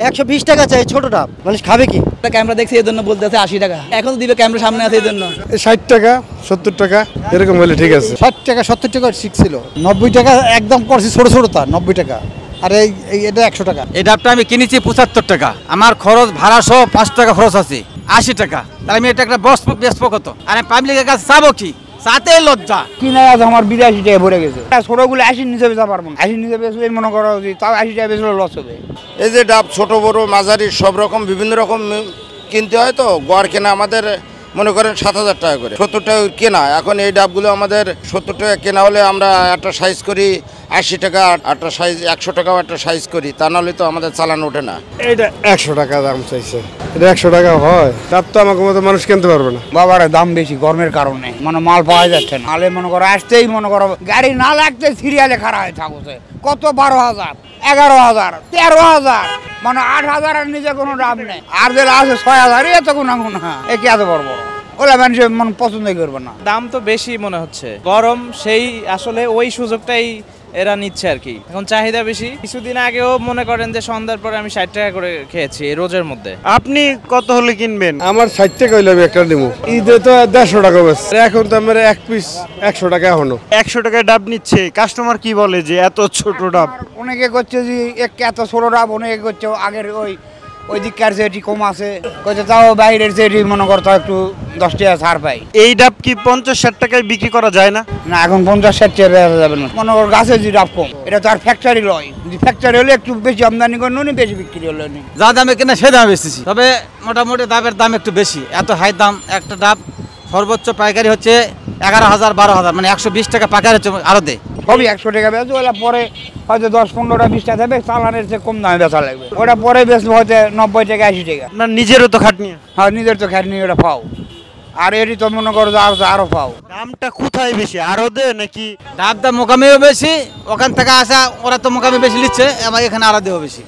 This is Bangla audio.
120 টাকা চাই ছোটটা, মানুষ খাবে কি? ক্যামেরা দেখছি এই জন্য বলতেছে 80 টাকা, এখন দিবে ক্যামেরা সামনে আছে এই জন্য 60 টাকা 70 টাকা এরকম হলে ঠিক আছে। 60 টাকা 70 টাকা ঠিক ছিল, 90 টাকা একদম করছি ছোট ছোটটা 90 টাকা, আর এটা 100 টাকা। এই ডাবটা আমি কিনেছি 75 টাকা, আমার খরচ ভাড়া সহ 5 টাকা খরচ আছে, 80 টাকা। তাহলে আমি এটা একটা বেচবো কত? আর আমি পাবলিকের কাছে চাবো কি? সাথে লজ্জা কিনা আছে আমার 82 টাকা ভরে গেছে। ছোটগুলো 80 নিচে বেচা পারবো না, 80 নিচে বেচলে মনে করা উচিত, তাও 80 টাকা বেচলে লস হবে। এই যে ডাব ছোট বড় মাঝারি সব রকম বিভিন্ন রকম কিনতে হয়, তো গড় কেনা আমাদের মনে করেন 7,000 টাকা করে, 70 টাকা কেনা। এখন এই ডাবগুলো আমাদের 70 টাকা কেনা হলে আমরা একটা সাইজ করি 80 টাকা, একটা সাইজ 100 টাকাও একটা সাইজ করি, তা নাহলে তো আমাদের চালান ওঠে না। এইটা 100 টাকা দাম চাইছে, এটা 100 টাকা হয়? ডাব তো আমাকে মতো মানুষ কিনতে পারবে না। বাবার দাম বেশি গরমের কারণে, মানে মাল পাওয়া যাচ্ছে না। মালে মনে করো আসতেই মনে করো গাড়ি না লাগতে সিরিয়ালে খাড়া হয়ে থাকছে, কত 12,000 11,000 13,000, মানে 8,000 এর নিচে কোনো দাম নেই। আর যে আছে 6,000, এত কোনো এ কি এত বড় বড় ওলা মানুষ মন পছন্দই করবে না। দাম তো বেশি মনে হচ্ছে, গরম সেই আসলে ওই সুযোগটাই এরা নিচ্ছে আর কি, এখন চাহিদা বেশি। কিছুদিন আগেও মনে করেন যে সন্ধ্যার পরে আমি 60 টাকা করে খেয়েছি রোজের মধ্যে। আপনি কত হলে কিনবেন? আমার 60 টাকা হইলে আমি একটা নিবো, ঈদে তো 150 টাকা বেচছে, এখন তো আমার এক পিস 100 টাকা এখনো। 100 টাকায় ডাব নিচ্ছে, কাস্টমার কি বলে যে এত ছোট ডাব? অনেকে করছে যে এত ছোট ডাব, অনেকে করছে আগের ওই দিককার যেটি কম আছে, কইছে তাও বাইরের যেটি মনে করতো একটু 10 টাকা ছাড় পাই। এই ডাব কি 50-60 টাকায় বিক্রি করা যায় না? না, এখন 50-60 টাকা যাবে না। মনে কর গাছে যে ডাব কম, এটা তো আর ফ্যাক্টরি লয়, যে ফ্যাক্টরি হলে একটু বেশি আমদানি করে নি, বেশি বিক্রি হলো নি। যা দামে কিনা সে দামে বেচতেছি, তবে মোটামুটি ডাবের দাম একটু বেশি। এত হাই দাম, একটা ডাব সর্বোচ্চ পাইকারি হচ্ছে 11,000 12,000, মানে 120 টাকা পাইকারি হচ্ছে আরো দেয়। সবই 100 টাকা বেচবে, ওটা পরে হয়তো 10-15টা 20টা দেবে, চালানের চেয়ে কম দামে বেচা লাগবে। ওটা পরে বেচবে হয়তো 90 টাকা 80 টাকা। না, নিজেরও তো খাটনি। হ্যাঁ, নিজের তো খাটনি, ওটা পাও। আর এটি তো মনে করো আরো পাও। দামটা কোথায় বেশি, আরো দে নাকি? ডাব দাম মোকামেও বেশি, ওখান থেকে আসা ওরা তো মোকামে বেশি নিচ্ছে, আমার এখানে আরো দেওয়া বেশি।